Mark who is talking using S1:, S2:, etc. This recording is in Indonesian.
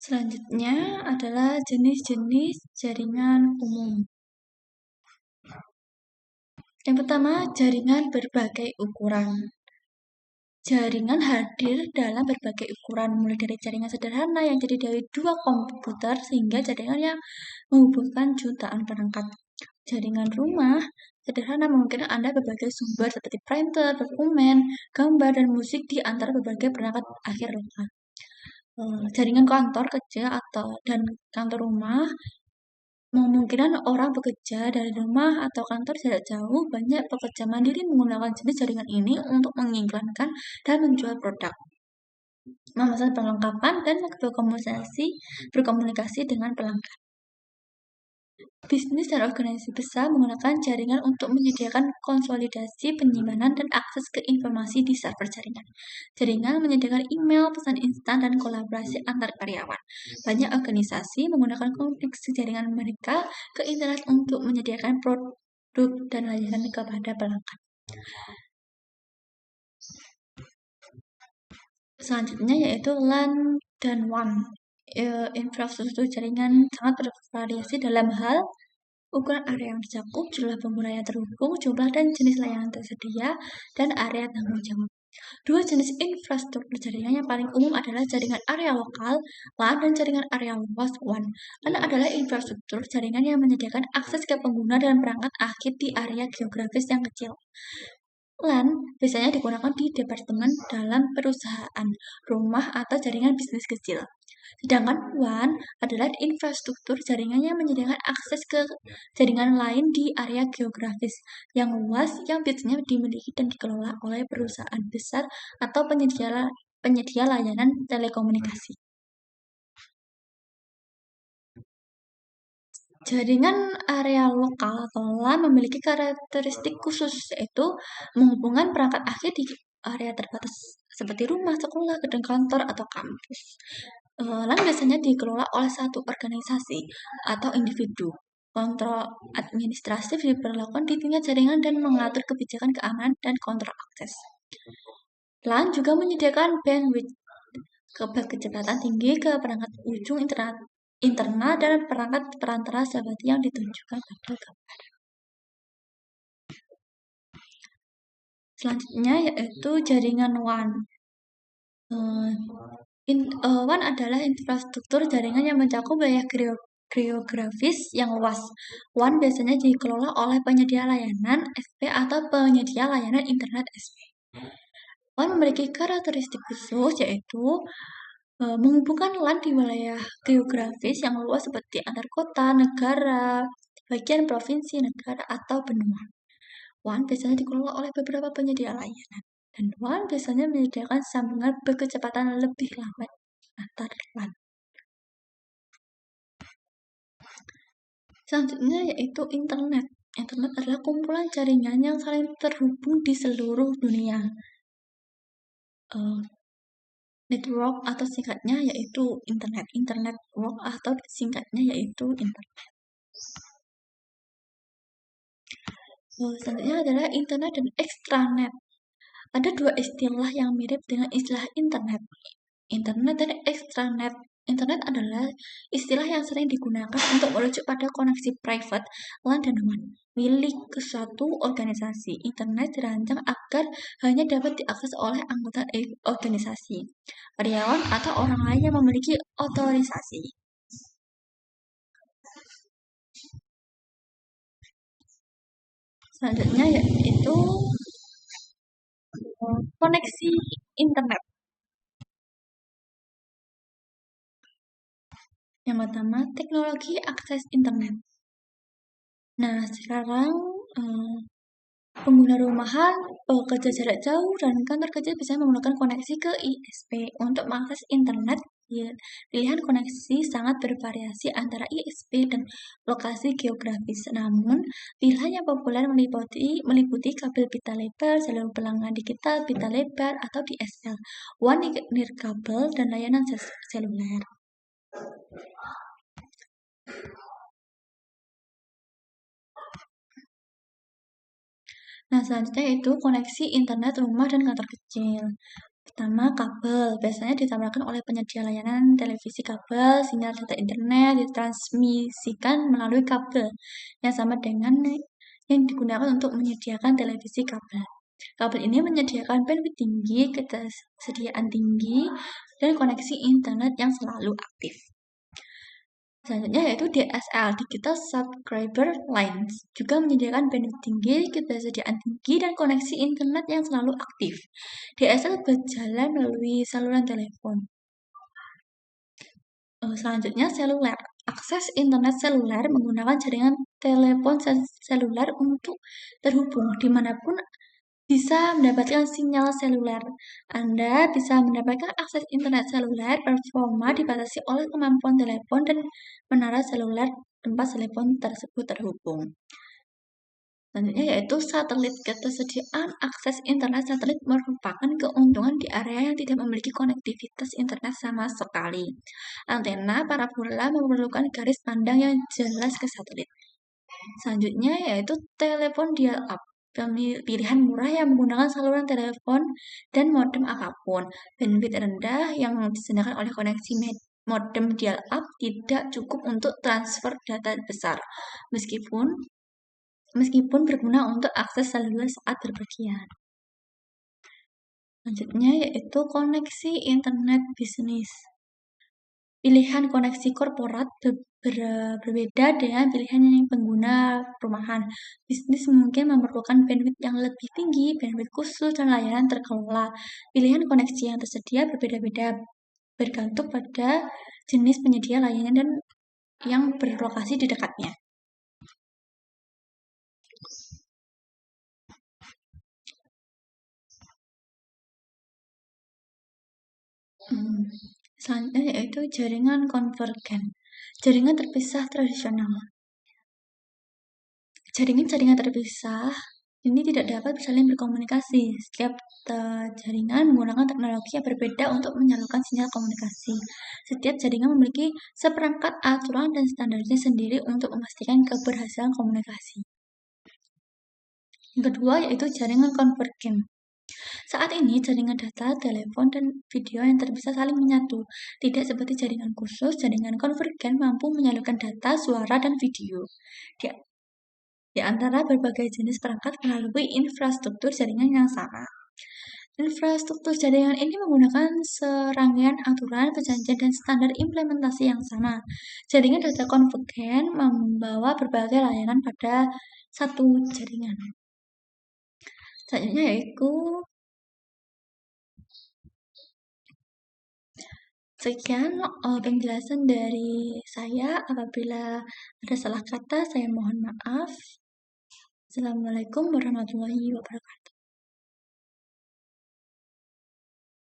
S1: Selanjutnya adalah jenis-jenis jaringan umum. Yang pertama, jaringan berbagai ukuran. Jaringan hadir dalam berbagai ukuran, mulai dari jaringan sederhana yang terdiri dari 2 komputer hingga jaringan yang menghubungkan jutaan perangkat. Jaringan rumah sederhana memungkinkan Anda berbagai sumber seperti printer, dokumen, gambar, dan musik di antara berbagai perangkat akhir lokal. Jaringan kantor kecil dan kantor rumah memungkinkan orang bekerja dari rumah atau kantor jarak jauh. Banyak pekerja mandiri menggunakan jenis jaringan ini untuk mengiklankan dan menjual produk, memesan perlengkapan, dan berkomunikasi dengan pelanggan. Bisnis dan organisasi besar menggunakan jaringan untuk menyediakan konsolidasi, penyimpanan, dan akses ke informasi di server jaringan. Jaringan menyediakan email, pesan instan, dan kolaborasi antar karyawan. Banyak organisasi menggunakan koneksi jaringan mereka ke internet untuk menyediakan produk dan layanan kepada pelanggan. Selanjutnya yaitu LAN dan WAN. Infrastruktur jaringan sangat bervariasi dalam hal ukuran area yang tercakup, jumlah pengguna yang terhubung, jumlah dan jenis layanan tersedia, dan area tanggung jawab. Dua jenis infrastruktur jaringan yang paling umum adalah jaringan area lokal, LAN, dan jaringan area luas, WAN. LAN adalah infrastruktur jaringan yang menyediakan akses ke pengguna dan perangkat akhir di area geografis yang kecil. LAN biasanya digunakan di departemen dalam perusahaan, rumah, atau jaringan bisnis kecil. Sedangkan WAN adalah infrastruktur jaringan yang menyediakan akses ke jaringan lain di area geografis yang luas yang biasanya dimiliki dan dikelola oleh perusahaan besar atau penyedia layanan telekomunikasi. Jaringan area lokal atau LAN memiliki karakteristik khusus, yaitu menghubungkan perangkat akhir di area terbatas seperti rumah, sekolah, gedung kantor, atau kampus. LAN biasanya dikelola oleh satu organisasi atau individu. Kontrol administratif diperlakukan di tingkat jaringan dan mengatur kebijakan keamanan dan kontrol akses. LAN juga menyediakan bandwidth kecepatan tinggi ke perangkat ujung internal dan perangkat perantara seperti yang ditunjukkan pada gambar. Selanjutnya yaitu jaringan WAN. WAN adalah infrastruktur jaringan yang mencakup wilayah geografis yang luas. WAN biasanya dikelola oleh penyedia layanan SP atau penyedia layanan internet SP. WAN memiliki karakteristik khusus, yaitu menghubungkan LAN di wilayah geografis yang luas seperti antar kota, negara, bagian provinsi, negara, atau benua. WAN biasanya dikelola oleh beberapa penyedia layanan, dan WAN biasanya menyediakan sambungan berkecepatan lebih lambat antar LAN. Selanjutnya yaitu internet. Internet adalah kumpulan jaringan yang saling terhubung di seluruh dunia. Network atau singkatnya yaitu internet. Internet work atau singkatnya yaitu internet. Selanjutnya adalah internet dan extranet. Ada dua istilah yang mirip dengan istilah internet. Internet dan extranet. Internet adalah istilah yang sering digunakan untuk merujuk pada koneksi private, LAN dan WAN, milik ke suatu organisasi. Internet dirancang agar hanya dapat diakses oleh anggota organisasi, karyawan, atau orang lain yang memiliki otorisasi. Selanjutnya yaitu koneksi internet. Yang pertama, teknologi akses internet. Nah, sekarang pengguna rumahan, pekerja jarak jauh, dan kantor kecil bisa menggunakan koneksi ke ISP untuk mengakses internet. Pilihan koneksi sangat bervariasi antara ISP dan lokasi geografis. Namun, pilihan yang populer meliputi kabel pita lebar, jalur pelanggan digital, pita lebar, atau DSL, one nirkabel, dan layanan seluler. Nah, selanjutnya itu koneksi internet rumah dan kantor kecil. Pertama, kabel. Biasanya ditambahkan oleh penyedia layanan televisi kabel, sinyal data internet ditransmisikan melalui kabel yang sama dengan yang digunakan untuk menyediakan televisi kabel. Kabel ini menyediakan bandwidth tinggi, ketersediaan tinggi, dan koneksi internet yang selalu aktif. Selanjutnya yaitu DSL, Digital Subscriber Lines, juga menyediakan bandwidth tinggi, ketersediaan tinggi, dan koneksi internet yang selalu aktif. DSL berjalan melalui saluran telepon. Selanjutnya seluler, akses internet seluler menggunakan jaringan telepon seluler untuk terhubung dimanapun bisa mendapatkan sinyal seluler. Anda bisa mendapatkan akses internet seluler performa dibatasi oleh kemampuan telepon dan menara seluler tempat telepon tersebut terhubung. Selanjutnya yaitu satelit. Ketersediaan akses internet satelit merupakan keuntungan di area yang tidak memiliki konektivitas internet sama sekali. Antena parabola memerlukan garis pandang yang jelas ke satelit. Selanjutnya yaitu telepon dial-up. Pilihan murah yang menggunakan saluran telepon dan modem apapun. Bandwidth rendah yang disediakan oleh koneksi modem dial-up tidak cukup untuk transfer data besar, meskipun berguna untuk akses seluler saat berpergian. Selanjutnya yaitu koneksi internet bisnis. Pilihan koneksi korporat berbeda dengan pilihan yang pengguna rumahan. Bisnis mungkin memerlukan bandwidth yang lebih tinggi, bandwidth khusus, dan layanan terkelola. Pilihan koneksi yang tersedia berbeda-beda, bergantung pada jenis penyedia layanan dan yang berlokasi di dekatnya. Selanjutnya yaitu jaringan konvergen. Jaringan terpisah tradisional. Jaringan terpisah ini tidak dapat saling berkomunikasi. Setiap jaringan menggunakan teknologi yang berbeda untuk menyalurkan sinyal komunikasi. Setiap jaringan memiliki seperangkat aturan dan standarnya sendiri untuk memastikan keberhasilan komunikasi. Yang kedua yaitu jaringan konvergen. Saat ini, jaringan data, telepon, dan video yang terpisah saling menyatu. Tidak seperti jaringan khusus, jaringan konvergen mampu menyalurkan data, suara, dan video di antara berbagai jenis perangkat melalui infrastruktur jaringan yang sama. Infrastruktur jaringan ini menggunakan serangkaian aturan, perjanjian, dan standar implementasi yang sama. Jaringan data konvergen membawa berbagai layanan pada satu jaringan. Selanjutnya yaitu sekian penjelasan dari saya. Apabila ada salah kata, saya mohon maaf. Assalamualaikum warahmatullahi wabarakatuh.